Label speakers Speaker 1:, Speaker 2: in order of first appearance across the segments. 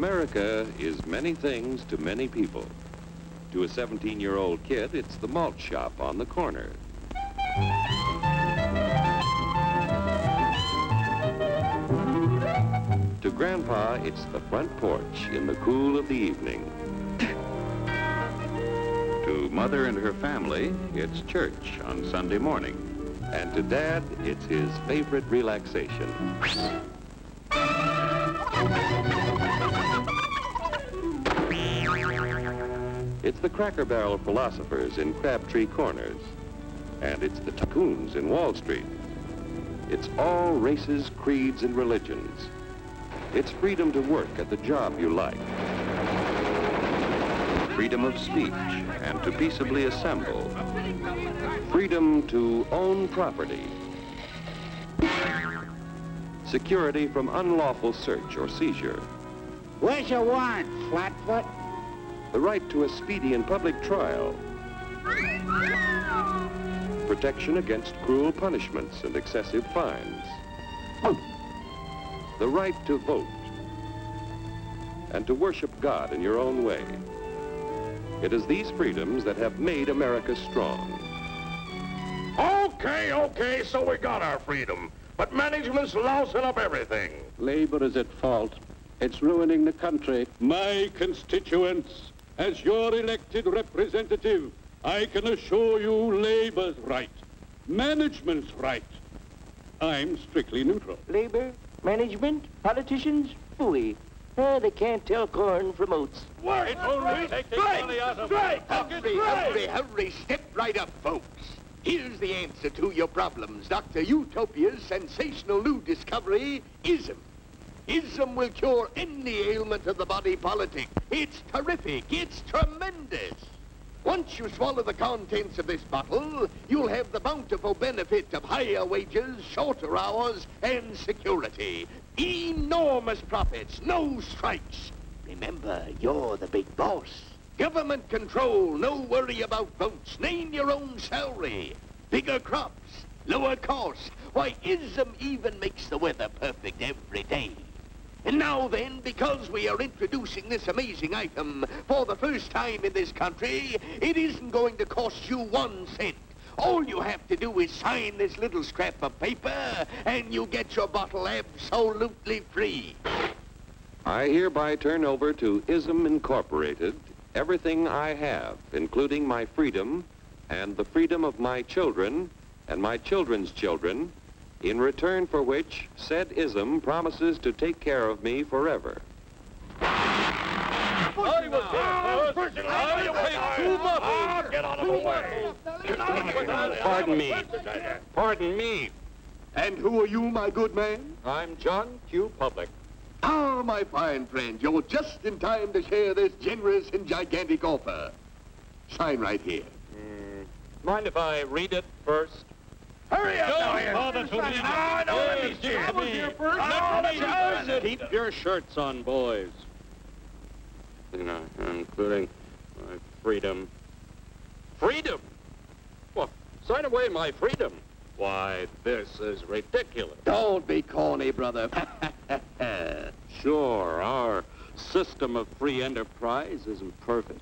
Speaker 1: America is many things to many people. To a 17-year-old kid, it's the malt shop on the corner. To Grandpa, it's the front porch in the cool of the evening. To Mother and her family, it's church on Sunday morning. And to Dad, it's his favorite relaxation. It's the Cracker Barrel philosophers in Crabtree Corners. And it's the tycoons in Wall Street. It's all races, creeds, and religions. It's freedom to work at the job you like. Freedom of speech and to peaceably assemble. Freedom to own property. Security from unlawful search or seizure.
Speaker 2: What's your warrant, Flatfoot?
Speaker 1: The right to a speedy and public trial. Protection against cruel punishments and excessive fines. The right to vote. And to worship God in your own way. It is these freedoms that have made America strong.
Speaker 3: Okay, so we got our freedom. But management's lousing up everything.
Speaker 4: Labor is at fault. It's ruining the country.
Speaker 5: My constituents, as your elected representative, I can assure you Labor's right. Management's right. I'm strictly neutral.
Speaker 6: Labor, management, politicians, phooey. They can't tell corn from oats.
Speaker 3: Work!
Speaker 7: Hurry, step right up, folks. Here's the answer to your problems. Dr. Utopia's sensational new discovery, ism. Ism will cure any ailment of the body politic. It's terrific. It's tremendous. Once you swallow the contents of this bottle, you'll have the bountiful benefit of higher wages, shorter hours, and security. Enormous profits, no strikes. Remember, you're the big boss. Government control, no worry about votes. Name your own salary. Bigger crops, lower costs. Why, ism even makes the weather perfect every day. And now then, because we are introducing this amazing item for the first time in this country, it isn't going to cost you 1 cent. All you have to do is sign this little scrap of paper, and you get your bottle absolutely free.
Speaker 1: I hereby turn over to ISM Incorporated everything I have, including my freedom and the freedom of my children and my children's children, in return for which said ISM promises to take care of me forever.
Speaker 3: Get out of the way.
Speaker 4: Pardon me.
Speaker 7: And who are you, my good man?
Speaker 4: I'm John Q. Public.
Speaker 7: Ah, my fine friend, you're just in time to share this generous and gigantic offer. Sign right here.
Speaker 4: Mind if I read it first?
Speaker 3: Hurry up,
Speaker 4: Keep your shirts on, boys. You know, including my freedom. Freedom? Well, sign away my freedom. Why, this is ridiculous.
Speaker 7: Don't be corny, brother.
Speaker 4: Sure, our system of free enterprise isn't perfect.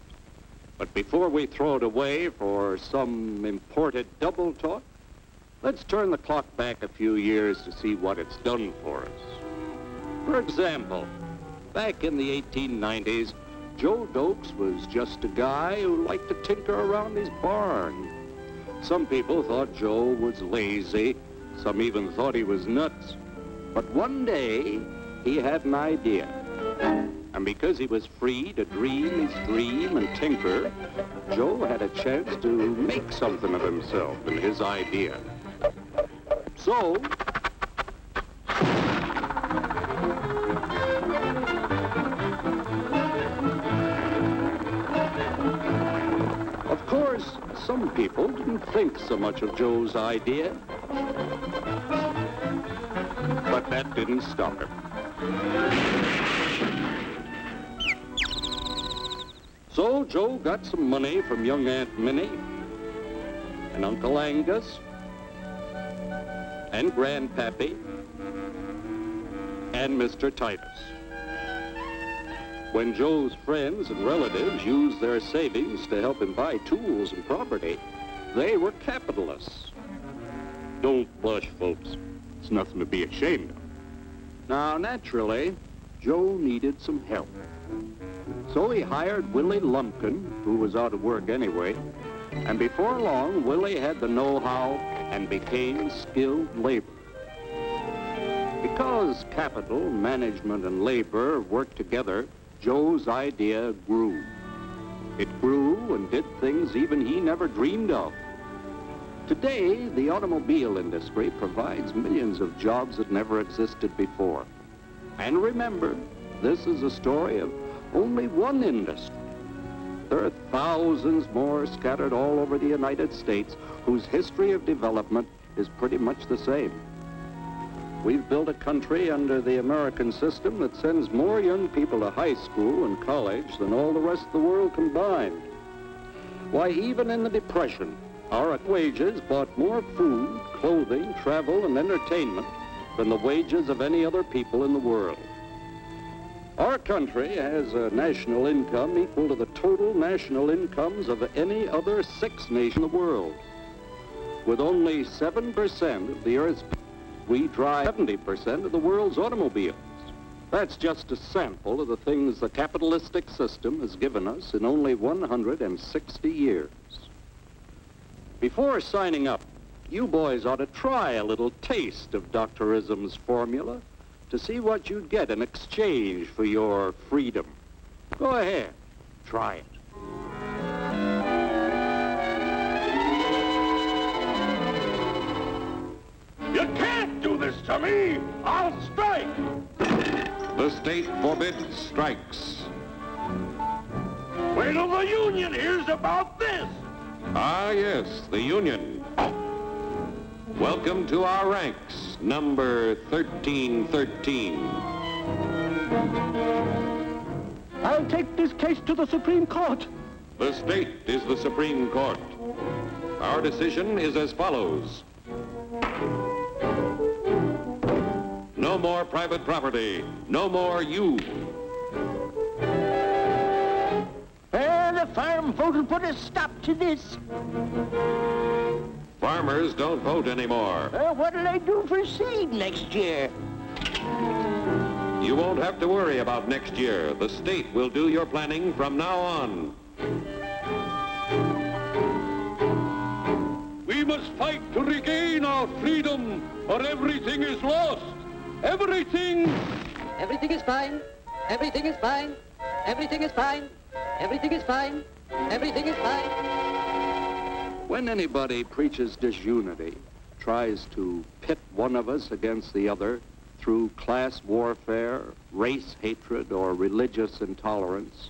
Speaker 4: But before we throw it away for some imported double talk, let's turn the clock back a few years to see what it's done for us. For example, back in the 1890s, Joe Dokes was just a guy who liked to tinker around his barn. Some people thought Joe was lazy. Some even thought he was nuts. But one day, he had an idea. And because he was free to dream his dream and tinker, Joe had a chance to make something of himself and his idea. So, of course, some people didn't think so much of Joe's idea. But that didn't stop him. So Joe got some money from young Aunt Minnie and Uncle Angus and Grandpappy and Mr. Titus. When Joe's friends and relatives used their savings to help him buy tools and property, they were capitalists. Don't blush, folks. It's nothing to be ashamed of. Now, naturally, Joe needed some help. So he hired Willie Lumpkin, who was out of work anyway, and before long, Willie had the know-how and became skilled labor. Because capital, management, and labor worked together, Joe's idea grew. It grew and did things even he never dreamed of. Today, the automobile industry provides millions of jobs that never existed before. And remember, this is a story of only one industry. There are thousands more scattered all over the United States whose history of development is pretty much the same. We've built a country under the American system that sends more young people to high school and college than all the rest of the world combined. Why, even in the Depression, our wages bought more food, clothing, travel, and entertainment than the wages of any other people in the world. Our country has a national income equal to the total national incomes of any other 6 nations in the world. With only 7% of the Earth's people, we drive 70% of the world's automobiles. That's just a sample of the things the capitalistic system has given us in only 160 years. Before signing up, you boys ought to try a little taste of Dr. Ism's formula to see what you'd get in exchange for your freedom. Go ahead, try it.
Speaker 3: You can't do this to me! I'll strike!
Speaker 1: The state forbids strikes.
Speaker 3: Wait till the union hears about this!
Speaker 1: Ah, yes, the union. Welcome to our ranks, number 1313.
Speaker 6: I'll take this case to the Supreme Court.
Speaker 1: The state is the Supreme Court. Our decision is as follows. No more private property. No more you.
Speaker 6: The farm vote will put a stop to this.
Speaker 1: Farmers don't vote anymore.
Speaker 6: What'll I do for seed next year?
Speaker 1: You won't have to worry about next year. The state will do your planning from now on.
Speaker 5: We must fight to regain our freedom, or everything is lost. Everything!
Speaker 8: Everything is fine. Everything is fine. Everything is fine. Everything is fine. Everything is fine.
Speaker 4: When anybody preaches disunity, tries to pit one of us against the other through class warfare, race hatred, or religious intolerance,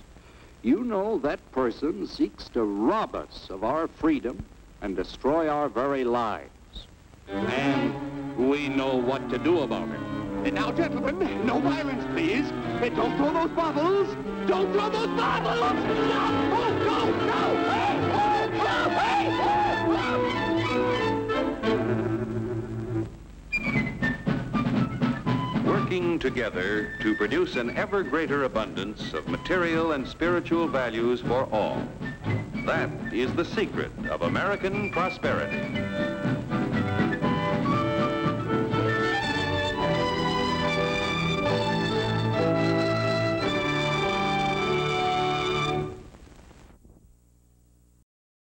Speaker 4: you know that person seeks to rob us of our freedom and destroy our very lives. And we know what to do about it.
Speaker 7: And now, gentlemen, no violence, please. Don't throw those bottles. Don't throw those bottles! No! Oh, no! No! Hey!
Speaker 1: Working together to produce an ever greater abundance of material and spiritual values for all. That is the secret of American prosperity.